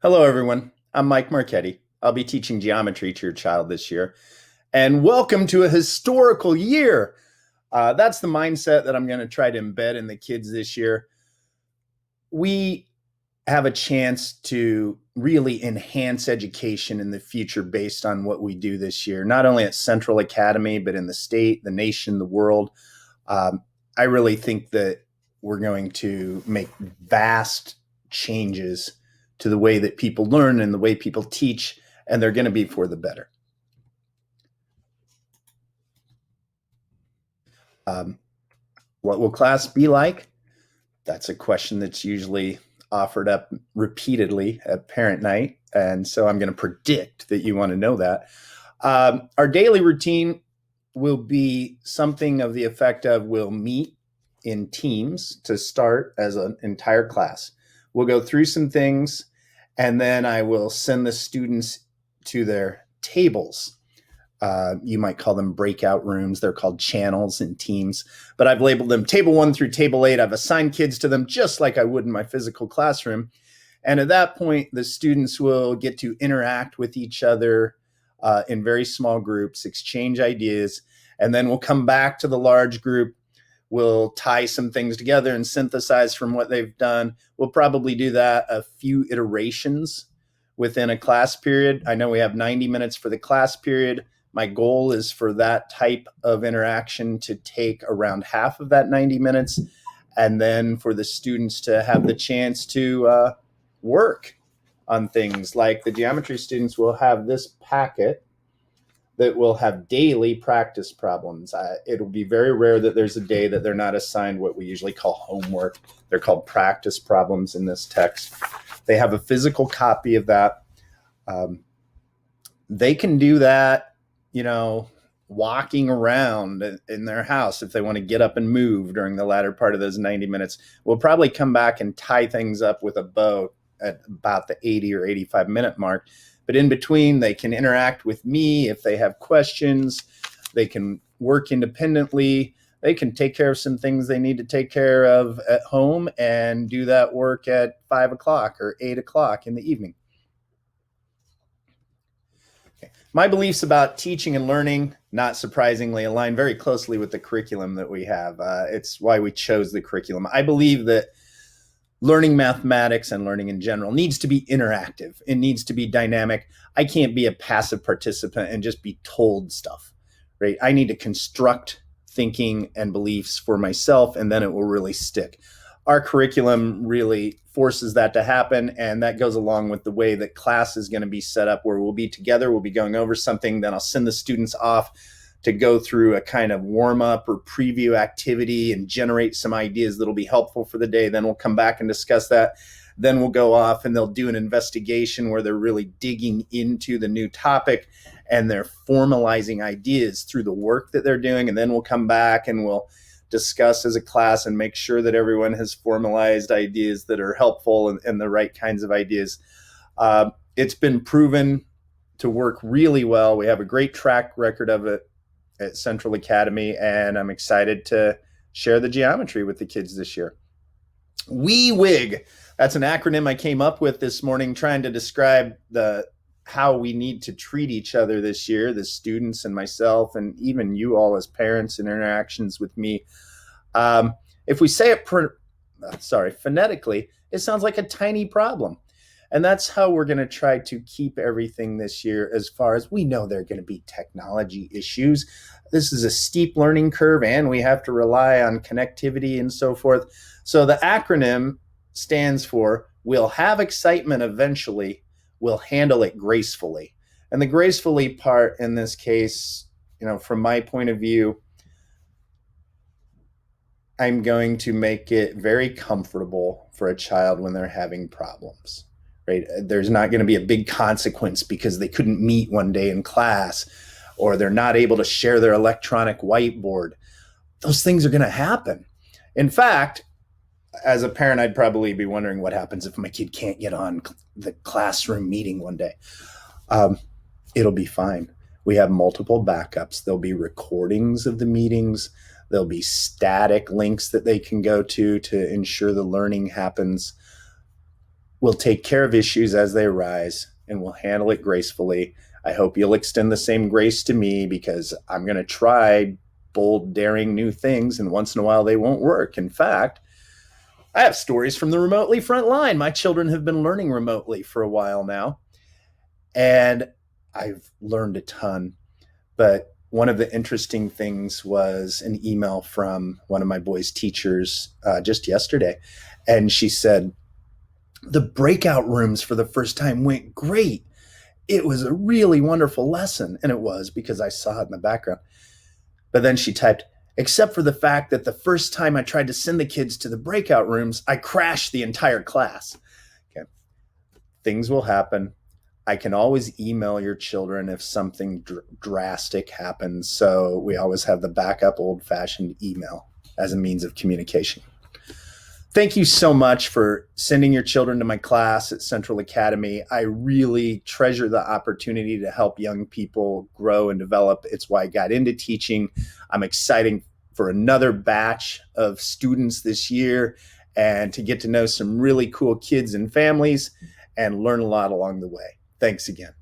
Hello, everyone. I'm Mike Marcketti. I'll be teaching geometry to your child this year. And welcome to a historical year. That's the mindset that I'm going to try to embed in the kids this year. We have a chance to really enhance education in the future based on what we do this year, not only at Central Academy, but in the state, the nation, the world. I really think that we're going to make vast changes to the way that people learn and the way people teach, and they're going to be for the better. Um, what will class be like? That's a question that's usually offered up repeatedly at parent night. And so I'm going to predict that you want to know that. Our daily routine will be something of the effect of we'll meet in teams to start as an entire class. We'll go through some things, and then I will send the students to their tables. You might call them breakout rooms. They're called channels in teams, but I've labeled them table 1 through table 8. I've assigned kids to them just like I would in my physical classroom. And at that point, the students will get to interact with each other in very small groups, exchange ideas, and then we'll come back to the large group. We'll tie some things together and synthesize from what they've done. We'll probably do that a few iterations within a class period. I know we have 90 minutes for the class period. My goal is for that type of interaction to take around half of that 90 minutes, and then for the students to have the chance to work on things. Like the geometry students will have this packet that will have daily practice problems. It'll be very rare that there's a day that they're not assigned what we usually call homework. They're called practice problems in this text. They have a physical copy of that. They can do that, walking around in their house if they want to get up and move during the latter part of those 90 minutes. We'll probably come back and tie things up with a bow at about the 80 or 85-minute mark. But in between, they can interact with me if they have questions. They can work independently. They can take care of some things they need to take care of at home and do that work at 5 o'clock or 8 o'clock in the evening. Okay. My beliefs about teaching and learning, not surprisingly, align very closely with the curriculum that we have. It's why we chose the curriculum. I believe that learning mathematics and learning in general needs to be interactive. It needs to be dynamic. I can't be a passive participant and just be told stuff, right? I need to construct thinking and beliefs for myself, and then it will really stick. Our curriculum really forces that to happen, and that goes along with the way that class is going to be set up, where we'll be together, we'll be going over something, then I'll send the students off to go through a kind of warm up or preview activity and generate some ideas that'll be helpful for the day. Then we'll come back and discuss that. Then we'll go off and they'll do an investigation where they're really digging into the new topic and they're formalizing ideas through the work that they're doing. And then we'll come back and we'll discuss as a class and make sure that everyone has formalized ideas that are helpful and the right kinds of ideas. It's been proven to work really well. We have a great track record of it at Central Academy, and I'm excited to share the geometry with the kids this year. WeWigg, that's an acronym I came up with this morning trying to describe how we need to treat each other this year, the students and myself, and even you all as parents and interactions with me. If we say it phonetically, it sounds like a tiny problem. And that's how we're going to try to keep everything this year, as far as we know there are going to be technology issues. This is a steep learning curve, and we have to rely on connectivity and so forth. So the acronym stands for we'll have excitement eventually, we'll handle it gracefully. And the gracefully part in this case, from my point of view, I'm going to make it very comfortable for a child when they're having problems. Right? There's not going to be a big consequence because they couldn't meet one day in class, or they're not able to share their electronic whiteboard. Those things are going to happen. In fact, as a parent, I'd probably be wondering what happens if my kid can't get on the classroom meeting one day. It'll be fine. We have multiple backups. There'll be recordings of the meetings. There'll be static links that they can go to ensure the learning happens. We'll take care of issues as they arise and we'll handle it gracefully. I hope you'll extend the same grace to me because I'm going to try bold, daring new things, and once in a while they won't work. In fact, I have stories from the remotely front line. My children have been learning remotely for a while now, and I've learned a ton. But one of the interesting things was an email from one of my boys' teachers just yesterday. And she said, the breakout rooms for the first time went great. It was a really wonderful lesson. And it was, because I saw it in the background. But then she typed, except for the fact that the first time I tried to send the kids to the breakout rooms, I crashed the entire class. Okay. Things will happen. I can always email your children if something drastic happens. So we always have the backup old-fashioned email as a means of communication. Thank you so much for sending your children to my class at Central Academy. I really treasure the opportunity to help young people grow and develop. It's why I got into teaching. I'm excited for another batch of students this year and to get to know some really cool kids and families and learn a lot along the way. Thanks again.